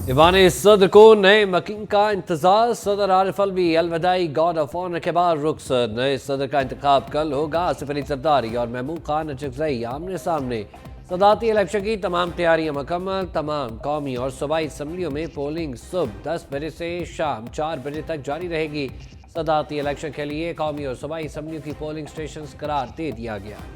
Ivan सदर को नए मकीन का इंतजार। सदर आरिफ अलवी अलविदाई गॉड ऑफ ऑनर के बाद रुखसत। नए सदर का इंतखाब कल होगा। आसिफ अली जरदारी और महमूद खान अचकजई आमने सामने। सदारती इलेक्शन की तमाम तैयारियां मुकम्मल। तमाम कौमी और सूबाई असम्बलियों में पोलिंग सुबह 10 बजे से शाम 4 बजे तक जारी रहेगी। सदारती इलेक्शन के लिए कौमी और सूबाई असम्बलियों की पोलिंग स्टेशन करार दे दिया गया।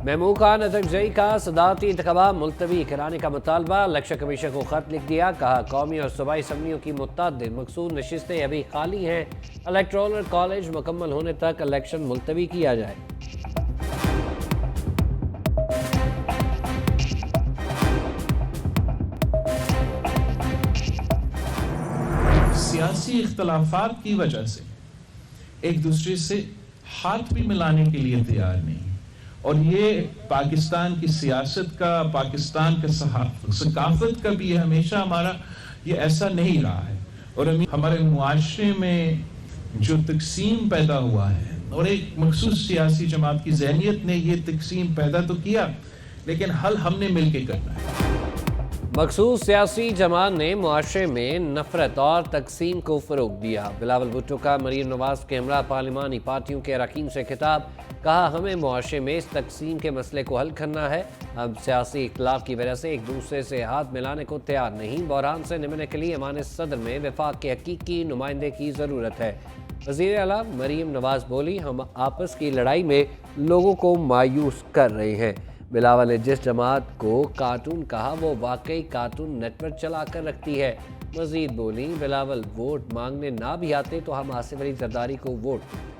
महमूद खान अचकजई का सदारती इंतखाबात मुलतवी कराने का मुतालबा। इलेक्शन कमीशन को खत लिख दिया। कहा कौमी और सूबाई असम्बलियों की मुतअद्दिद मखसूस नशिस्तें अभी खाली हैं। इलेक्टोरल कॉलेज मुकम्मल होने तक इलेक्शन मुलतवी किया जाए। सियासी इख्तलाफात की वजह से एक दूसरे से हाथ भी मिलाने के लिए तैयार नहीं, और ये पाकिस्तान की सियासत का, पाकिस्तान के सकाफत का भी हमेशा हमारा ये ऐसा नहीं रहा है। और हमारे मुआशरे में जो तकसीम पैदा हुआ है और एक मखसूस सियासी जमात की ज़हनियत ने ये तकसीम पैदा तो किया, लेकिन हल हमने मिलकर करना है। मखसूस सियासी जमात ने मुआशरे में नफरत और तकसीम को फ़रोग दिया। बिलावल भुट्टो का मरीम नवाज के हमरा पार्लिमानी पार्टियों के अरकान से खिताब। कहा हमें मुआशरे में इस तकसीम के मसले को हल करना है। अब सियासी इख्तलाफ की वजह से एक दूसरे से हाथ मिलाने को तैयार नहीं। बहरान से निमटने के लिए ईवान सदर में वफाक के हकीकी नुमाइंदे की ज़रूरत है। वज़ीर आला मरीम नवाज बोली हम आपस की लड़ाई में लोगों को मायूस कर रहे हैं। बिलावल ने जिस जमात को कार्टून कहा वो वाकई कार्टून नेटवर्क चला कर रखती है। मजीद बोली बिलावल वोट मांगने ना भी आते तो हम आसिफ अली जरदारी को वोट दें।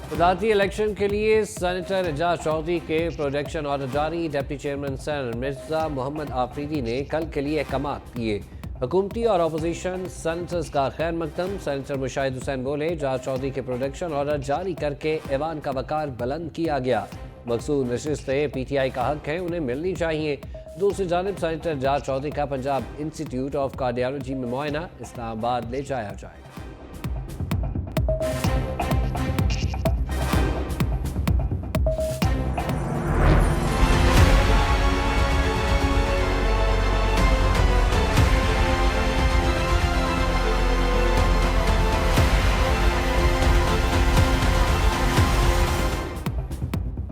सदारती इलेक्शन के लिए सेनेटर एजाज चौधरी के प्रोटेक्शन ऑर्डर जारी। Deputy chairman senator Mirza Mohammad Afridi ने कल के लिए अहकाम दिए। हुकूमती और अपोजिशन सेनेटर्स का खैर मकदम। सेनेटर मुशाहिद हुसैन बोले एजाज चौधरी के प्रोटेक्शन ऑर्डर जारी करके ऐवान का वकार बुलंद किया गया। मखसूस नशिस्तें PTI का हक है, उन्हें मिलनी चाहिए। दूसरी जानिब सेनेटर एजाज चौधरी का पंजाब इंस्टीट्यूट ऑफ कार्डियोलॉजी में मुआयना इस्लामाबाद ले जाया जाए।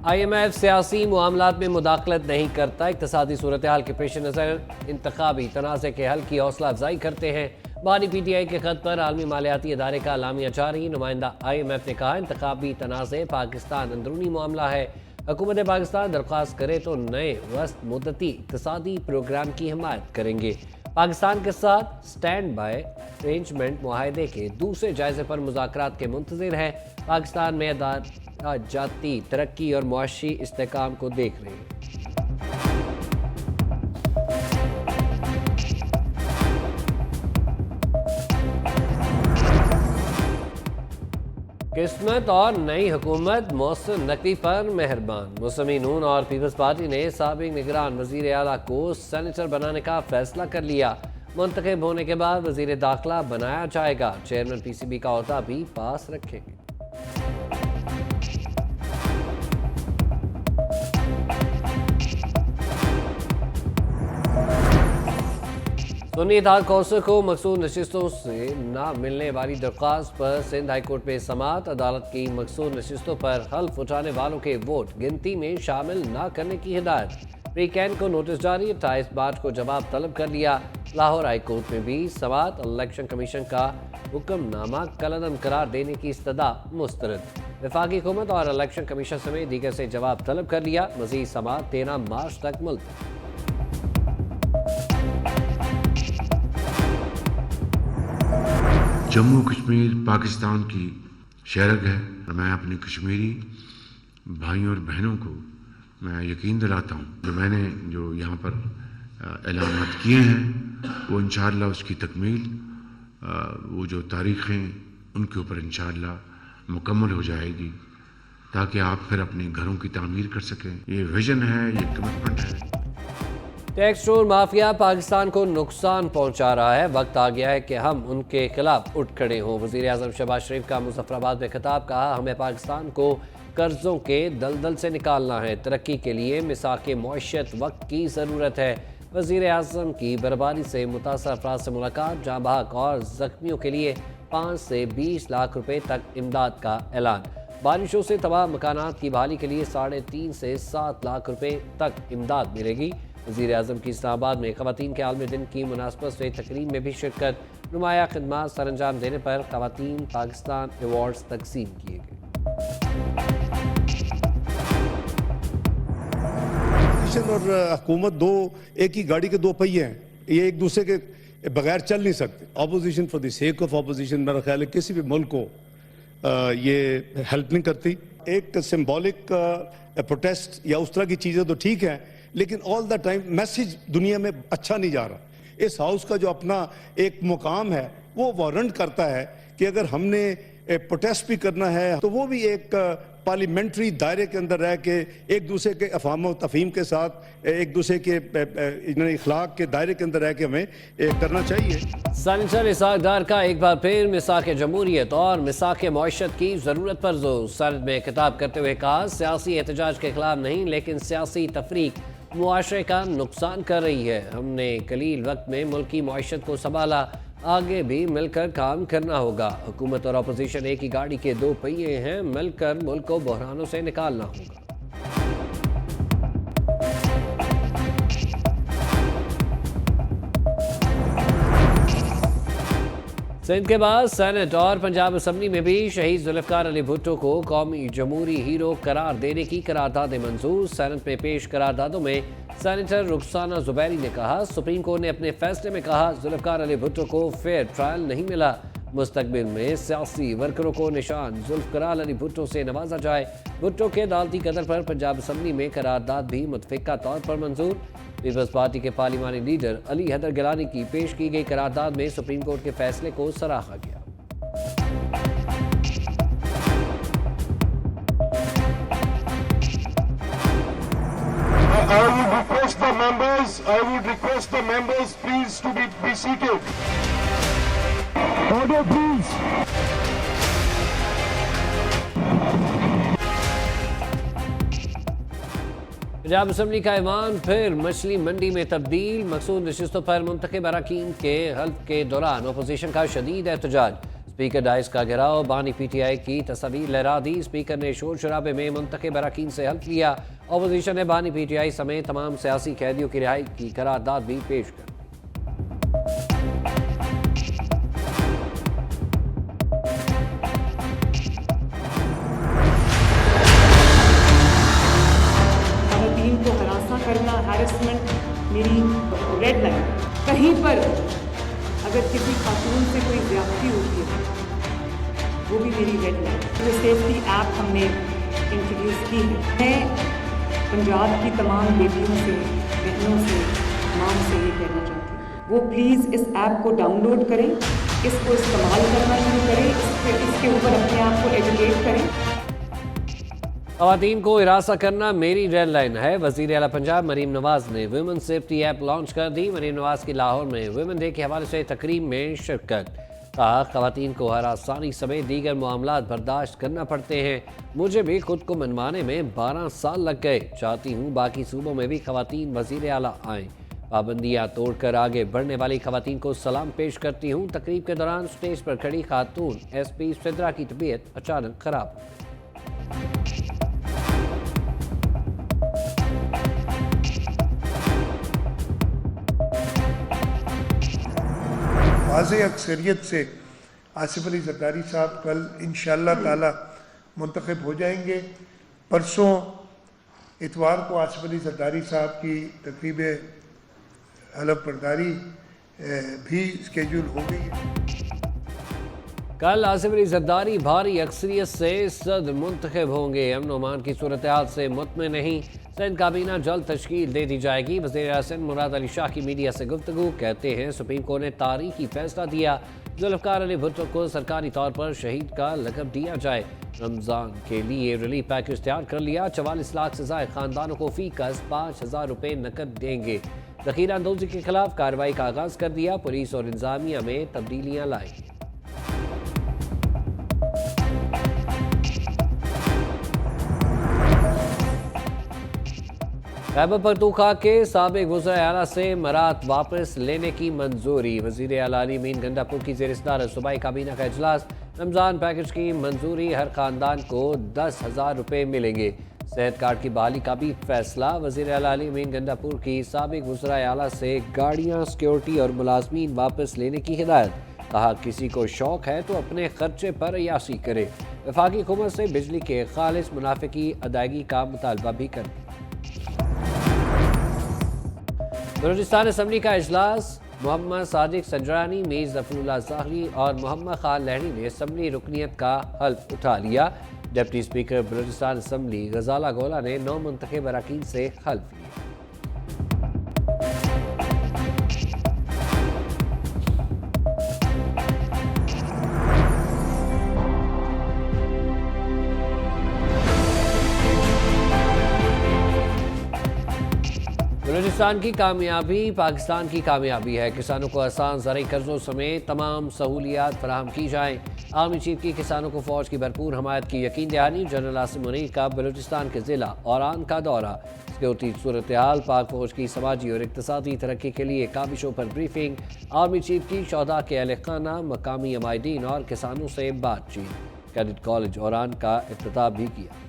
IMF सियासी मामलात में मुदाखलत नहीं करता। इक़्तिसादी सूरत हाल के पेश नज़र इंतखाबी तनाज़े के हल की हौसला अफजाई करते हैं। बानी PTI के खत पर आलमी मालियाती इदारे का अलामिया जारी। नुमाइंदा IMF ने कहा इंतखाबी तनाज़े पाकिस्तान अंदरूनी मामला है। हुकूमत पाकिस्तान दरख्वास्त करे तो नए वस्त मुद्दती इक़्तिसादी प्रोग्राम की हिमायत करेंगे। पाकिस्तान के साथ स्टैंड बाय अरेंजमेंट मुआहदे के दूसरे जायजे पर मुज़ाकरात के मुंतज़िर हैं। पाकिस्तान में जाती तरक्की और मुआशी इस्तेहकाम को देख रहे हैं। किस्मत और नई हुकूमत मौसर नकदी पर मेहरबान। मुस्लिम नून और पीपल्स पार्टी ने साबिक निगरान वजीर आला को सेनेटर बनाने का फैसला कर लिया। मुंतखब होने के बाद वजीर दाखिला बनाया जाएगा। चेयरमैन PCB का ओहदा भी पास रखेंगे। सुन्नी इत्तेहाद कौंसिल को मखसूस नशिस्तों से ना मिलने वाली दरख्वास्त पर सिंध हाई कोर्ट में समाअत। अदालत की मखसूस नशिस्तों पर हल्फ उठाने वालों के वोट गिनती में शामिल ना करने की हिदायत। प्री कैन को नोटिस जारी। 28 मार्च को जवाब तलब कर लिया। लाहौर हाई कोर्ट में भी समाअत। इलेक्शन कमीशन का हुक्मनामा कलअदम करार देने की इस्तदा मुस्तरद। वफाकी हुकूमत और इलेक्शन कमीशन समेत दीगर से जवाब तलब कर लिया। मजीद समाअत 13 मार्च तक मुलतवी। जम्मू कश्मीर पाकिस्तान की शहरग है और मैं अपने कश्मीरी भाइयों और बहनों को मैं यकीन दिलाता हूँ जो यहाँ पर ऐलानात किए हैं वो इंशाअल्लाह उसकी तकमील वो जो तारीख़ें उनके ऊपर इंशाअल्लाह मुकम्मल हो जाएगी ताकि आप फिर अपने घरों की तामीर कर सकें। ये विज़न है, ये कमिटमेंट है। टैक्स चोर माफिया पाकिस्तान को नुकसान पहुंचा रहा है, वक्त आ गया है कि हम उनके खिलाफ उठ खड़े हों। वज़ीर आज़म शहबाज शरीफ का मुजफ्फराबाद में खिताब, कहा हमें पाकिस्तान को कर्जों के दलदल से निकालना है, तरक्की के लिए मिसाक़े मईशत वक्त की ज़रूरत है। वज़ीर आज़म की बर्बादी से मुतासर अफराद से मुलाकात, जाँ बहक और ज़ख्मियों के लिए 5 से 20 लाख रुपए तक इमदाद का ऐलान। बारिशों से तबाह मकानात की बहाली के लिए 3.5 से 7 लाख रुपए तक इमदाद मिलेगी। वज़ीर आज़म की इस्लामाबाद में ख़वातीन के आलमी दिन की मुनासबत से तकरीब में भी शिरकत, नुमाया खिदमात सर अंजाम देने पर ख़वातीन पाकिस्तान अवार्ड्स तकसीम किए गए। और हुकूमत एक ही गाड़ी के दो पहिए हैं, ये एक दूसरे के बगैर चल नहीं सकते। Opposition for the sake of opposition मेरा ख्याल है किसी भी मुल्क को ये हेल्प नहीं करती। एक सिंबॉलिक प्रोटेस्ट या उस तरह की चीज़ें तो ठीक है, लेकिन ऑल द टाइम मैसेज दुनिया में अच्छा नहीं जा रहा। इस हाउस का जो अपना एक मुकाम है वो वारंट करता है कि अगर हमने प्रोटेस्ट भी करना है तो वो भी एक पार्लियामेंट्री दायरे के अंदर रह के एक दूसरे के अफाम व तफहीम के साथ एक दूसरे के इखलाक के दायरे के अंदर रह के हमें करना चाहिए। सैनिटर इसाक डार का एक बार फिर मिसाक़े जमहूरियत और मिसाक़े मईशत की ज़रूरत पर जोर। सनद में खिताब करते हुए कहा, सियासी एहतजाज के खिलाफ नहीं, लेकिन सियासी तफरीक मुआशरे का नुकसान कर रही है। हमने कलील वक्त में मुल्क की मईशत को संभाला, आगे भी मिलकर काम करना होगा। हुकूमत और अपोजिशन एक ही गाड़ी के दो पहिए हैं, मिलकर मुल्क को बहरानों से निकालना होगा। सिंध के बाद सेनेट और पंजाब असम्बली में भी शहीद जुल्फ़िकार अली भुट्टो को कौमी जमहूरी हीरो करार देने की करारदादें मंजूर। सेनेट में पेश करारदादों में सेनेटर रुखसाना ज़ुबैरी ने कहा, सुप्रीम कोर्ट ने अपने फैसले में कहा जुल्फ़िकार अली भुट्टो को फेयर ट्रायल नहीं मिला, मुस्तकबिल में सियासी वर्करों को निशान जुल्फ़िकार अली भुट्टो से नवाजा जाए। भुट्टो के अदालती कदर पर पंजाब असम्बली में करारदाद भी मुतफ़िका तौर पर मंजूर। पीपल्स पार्टी के पार्लिमानी लीडर अली हैदर गिलानी की पेश की गई करारदाद में सुप्रीम कोर्ट के फैसले को सराहा गया। I would request the members please to be seated. Order please. Punjab assembly का ऐवान फिर मछली मंडी में तब्दील, मखसूस नशिस्तों पर मुंतखब अरकान के हल्फ के दौरान अपोजिशन का शदीद एहतजाज। स्पीकर डाइस का घेराव, बानी पीटीआई की तस्वीर लहरा दी। स्पीकर ने शोर शराबे में मुंतखब अरकान से हल्फ लिया। अपोजिशन ने बानी पीटीआई समेत तमाम सियासी कैदियों की रिहाई की करारदाद भी पेश कर। को हरासा करना, हैरेसमेंट मेरी रेड लाइन। कहीं पर अगर किसी खातून से कोई ज्यादती होती है वो भी मेरी रेड लाइन। तो सेफ्टी ऐप हमने इंट्रोड्यूस की है। मैं पंजाब की तमाम बेटियों से, बहनों से, माँ से ये कहना चाहती हूँ, वो प्लीज़ इस ऐप को डाउनलोड करें, इसको इस्तेमाल करना शुरू करें, इसके ऊपर अपने आप को एजुकेट करें। ख़वातीन को हिरासा करना मेरी रेड लाइन है। वज़ीर आला पंजाब मरीम नवाज ने वुमेन सेफ्टी ऐप लॉन्च कर दी। मरीम नवाज की लाहौर में वुमेन डे के हवाले से तकरीब में शिरकत। कहा, ख़वातीन को हरासानी समेत दीगर मामलात बर्दाश्त करना पड़ते हैं, मुझे भी खुद को मनवाने में 12 साल लग गए। चाहती हूँ बाकी सूबों में भी ख़वातीन वज़ीर आला आएँ। पाबंदियाँ तोड़कर आगे बढ़ने वाली ख़वातीन को सलाम पेश करती हूँ। तकरीब के दौरान स्टेज पर खड़ी खातून SP सिद्रा की तबीयत अचानक खराब। वाज़े अक्सरियत से आसिफ अली ज़रदारी साहब कल इंशाअल्लाह ताला मुंतखब हो जाएंगे। परसों इतवार को आसिफ अली ज़रदारी साहब की तकरीब हलफ बर्दारी भी स्केड्यूल हो गई है। कल आसिफ अली ज़रदारी भारी अक्सरियत से सदर मुंतखब होंगे। अमन ओमान की सूरत हाल से मुतमिन नहीं, सिंध काबीना जल्द तश्कील दे दी जाएगी। वज़ीर आज़म मुराद अली शाह की मीडिया से गुफ्तगू, कहते हैं सुप्रीम कोर्ट ने तारीखी फैसला दिया, जुल्फ़िकार अली भुट्टो को सरकारी तौर पर शहीद का लक़ब दिया जाए। रमज़ान के लिए रिलीफ पैकेज तैयार कर लिया। 44 लाख से ज़ायद ख़ानदानों को फ़ी कस 5,000 रुपये नकद देंगे। जखीरा अंदोजी के खिलाफ कार्रवाई का आगाज कर दिया। पुलिस और इंतजामिया में तब्दीलियां लाई। खैबर पख्तूनख्वा के साबिक वज़ीर आला से मरात वापस लेने की मंजूरी। वज़ीर आला अली मीन गंडापुर की ज़ेर सदारत सूबाई काबीना का इजलास। रमज़ान पैकेज की मंजूरी, हर खानदान को 10,000 रुपये मिलेंगे। सेहत कार्ड की बहाली का भी फैसला। वज़ीर आला अली मीन गंडापुर की साबिक वज़ीर आला से गाड़ियाँ, सिक्योरिटी और मुलाजमीन वापस लेने की हिदायत। कहा किसी को शौक है तो अपने खर्चे पर अयाशी करे। वफाकी हुकूमत से बिजली के खालिस मुनाफे की अदायगी का मुतालबा भी कर। बलूचिस्तान असम्बली का इजलास। मोहम्मद सादिक संजरानी, मीर ज़फ़रुल्लाह ज़ाहरी और मोहम्मद खान लहरी ने असम्बली रुकनीत का हल्फ उठा लिया। डिप्टी स्पीकर बलूचिस्तान असम्बली गजाला गोला ने 9 मुंतखब अरकान से हल्फ लिया। बलूचिस्तान की कामयाबी पाकिस्तान की कामयाबी है। किसानों को आसान ज़रूरी कर्जों समेत तमाम सहूलियात फराहम की जाएँ। आर्मी चीफ की किसानों को फौज की भरपूर हमायत की यकीन दहानी। जनरल आसिम मुनीर का बलूचिस्तान के ज़िला औरान का दौरा। सिक्योरिटी सूरत हाल, पाक फौज की समाजी और इक़्तिसादी तरक्की के लिए काबिशों पर ब्रीफिंग। आर्मी चीफ की शोहदा के अहल खाना, मकामी अमायदीन और किसानों से बातचीत। कैडेट कॉलेज औरान का इफ्तिताह भी किया।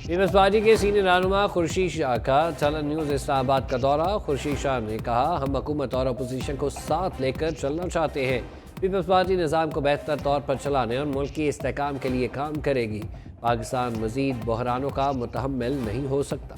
पीपल्स पार्टी के सीनियर रहनुमा खुर्शीद शाह का चलन न्यूज़ इस्लामाबाद का दौरा। खुर्शीद शाह ने कहा हम हुकूमत और अपोजिशन को साथ लेकर चलना चाहते हैं। पीपल्स पार्टी निज़ाम को बेहतर तौर पर चलाने और मुल्क की इस्तेहकाम के लिए काम करेगी। पाकिस्तान मज़ीद बहरानों का मुतहम्मिल नहीं हो सकता।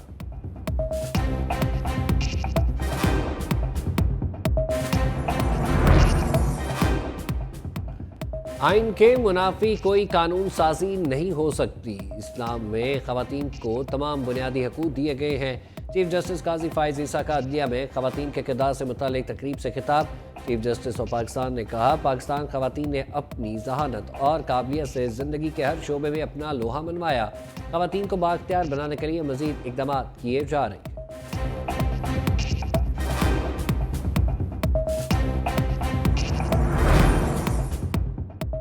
आइन के मुनाफी कोई कानून साजी नहीं हो सकती। इस्लाम में ख़वातीन को तमाम बुनियादी हकूक़ दिए गए हैं। चीफ जस्टिस काजी फ़ाइज़ ईसा का अदलिया में ख़वातीन के किरदार से मुताल्लिक़ तकरीब से खिताब। चीफ जस्टिस ऑफ पाकिस्तान ने कहा पाकिस्तान ख़वातीन ने अपनी जहानत और काबिलियत से ज़िंदगी के हर शोबे में अपना लोहा मनवाया। ख़वातीन को बाख्तियार बनाने के लिए मज़ीद इक़दाम किए जा रहे हैं।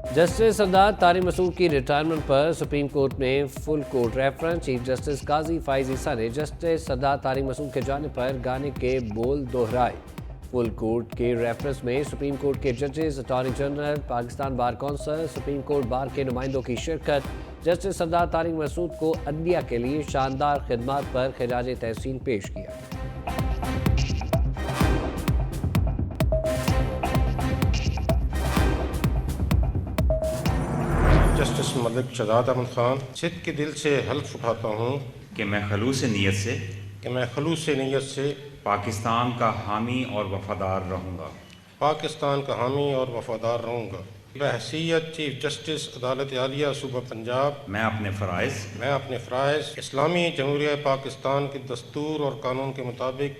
जस्टिस सरदार तारिक मसूद की रिटायरमेंट पर सुप्रीम कोर्ट में full court reference. Chief justice Qazi Faez Isa ने जस्टिस सरदार तारिक मसूद के जाने पर गाने के बोल दोहराए। फुल कोर्ट के रेफरेंस में सुप्रीम कोर्ट के जजेस, attorney general, Pakistan bar council, supreme court bar के नुमाइंदों की शिरकत। जस्टिस सरदार तारिक मसूद को अदलिया के लिए शानदार खिदमात पर खिराज तहसीन पेश किया। जस्टिस मलिक शहजाद अहमद खान सिद्ध के दिल से हल्फ उठाता हूँ कि मैं खलूस नीयत से पाकिस्तान का हामी और वफादार रहूँगा। बहैसियत चीफ जस्टिस अदालत आलिया सूबा पंजाब मैं अपने फ़राइज़ इस्लामी जमहूरिया पाकिस्तान के दस्तूर और कानून के मुताबिक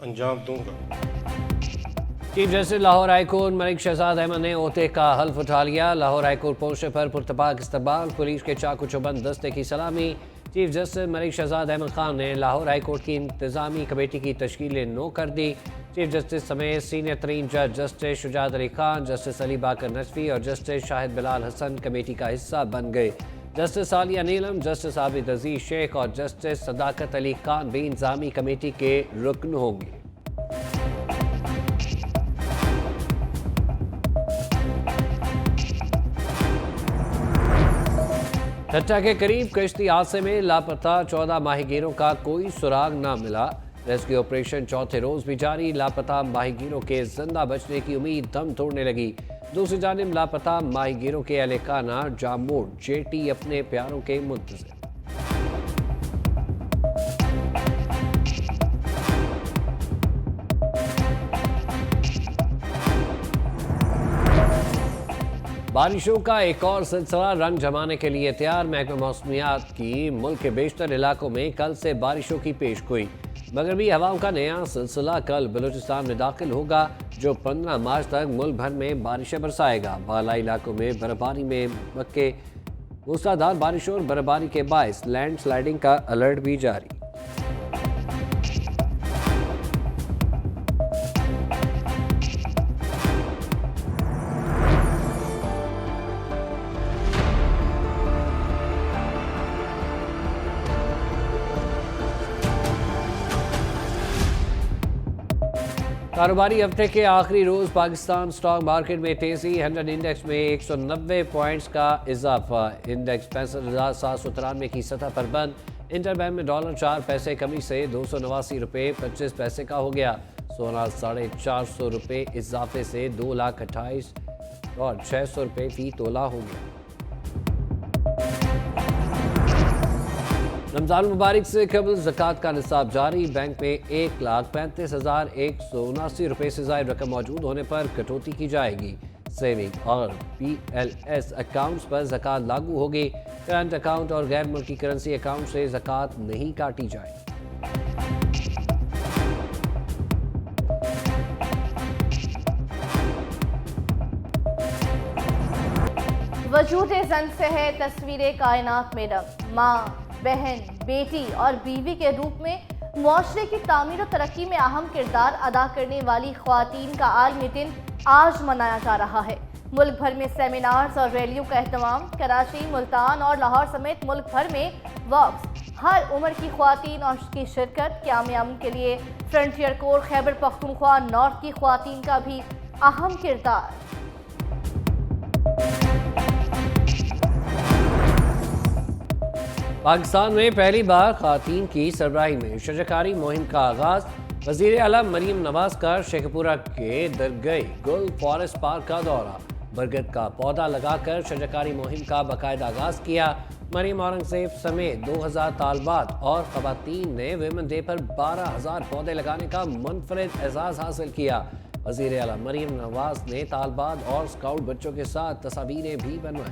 अंजाम दूँगा। Chief justice Lahore high court Malik Shahzad Ahmed ने ओहदे का हल्फ उठा लिया। लाहौर हाईकोर्ट पहुंचने पर पुरतपाक इस्तकबाल, पुलिस के चाकू चौबंद दस्ते की सलामी। चीफ जस्टिस मलिक शहजाद अहमद खान ने लाहौर हाईकोर्ट की इंतजामी कमेटी की तश्कील नो कर दी। चीफ जस्टिस समेत सीनियर तरीन जज जस्टिस शुजात अली खान, जस्टिस अली बाकर नजफी और जस्टिस शाहिद बिलाल हसन कमेटी का हिस्सा बन गए। जस्टिस आलिया नीलम, जस्टिस आबिद अजीज शेख और जस्टिस सदाकत अली खान भी इंतजामी कमेटी के रुकन होंगे। ठट्टा के करीब कश्ती हादसे में लापता 14 माहीगीरों का कोई सुराग न मिला। रेस्क्यू ऑपरेशन चौथे रोज भी जारी। लापता माहीगीरों के जिंदा बचने की उम्मीद दम तोड़ने लगी। दूसरी जानिब लापता माहीगीरों के अहलखाना जामोड़ जेटी अपने प्यारों के मुंतज़िर। बारिशों का एक और सिलसिला रंग जमाने के लिए तैयार। महकमा मौसमियात की मुल्क के बेशतर इलाकों में कल से बारिशों की पेशगोई। मगरबी हवाओं का नया सिलसिला कल बलूचिस्तान में दाखिल होगा, जो 15 मार्च तक मुल्क भर में बारिशें बरसाएगा। बालाई इलाकों में बर्फबारी में मक्के मूसलाधार बारिश और बर्फबारी के बायस लैंड स्लाइडिंग का अलर्ट भी जारी। कारोबारी हफ्ते के आखिरी रोज पाकिस्तान स्टॉक मार्केट में तेजी। 100 इंडेक्स में 190 पॉइंट्स का इजाफा। इंडेक्स 65,793 की सतह पर बंद। इंटरबैंक में $4 कमी से 289 रुपये 25 पैसे का हो गया। सोना 450 रुपये इजाफे से 2,28,600 रुपये फी तोला हो गया। रमजान मुबारक से कबल ज़कात का निसाब जारी। बैंक में 1,35,179 रुपये से ज़ायद रकम मौजूद होने पर कटौती की जाएगी। सेविंग और PLS अकाउंट्स पर ज़कात लागू होगी। करंट अकाउंट और गैर मुल्की करेंसी अकाउंट से ज़कात नहीं काटी जाएगी। वजूद जन से है तस्वीर कायनात में रंग। माँ, बहन, बेटी और बीवी के रूप में मुआशरे की तामीर और तरक्की में अहम किरदार अदा करने वाली ख्वातीन का आलमी दिन आज मनाया जा रहा है। मुल्क भर में सेमिनार्स और रैलियों का एहतमाम। कराची, मुल्तान और लाहौर समेत मुल्क भर में वक्फ। हर उम्र की ख्वातीन और की शिरकत। क़याम के लिए frontier core Khyber Pakhtunkhwa north की ख्वातीन का भी अहम किरदार। पाकिस्तान में पहली बार ख़वातीन की सरबराही में शजरकारी मुहिम का आगाज़। वज़ीर आला मरीम नवाज का शेखपुरा के दरगई गुल फॉरेस्ट पार्क का दौरा। बरगद का पौधा लगाकर शजरकारी मुहिम का बाकायदा आगाज़ किया। मरीम औरंगज़ेब समेत 2000 तालबात और ख़वातीन ने विमेन डे पर 12,000 पौधे लगाने का मुनफरिद एजाज़ हासिल किया। वज़ीर आला मरीम नवाज ने तालबात और स्काउट बच्चों के साथ तस्वीरें भी बनवाई।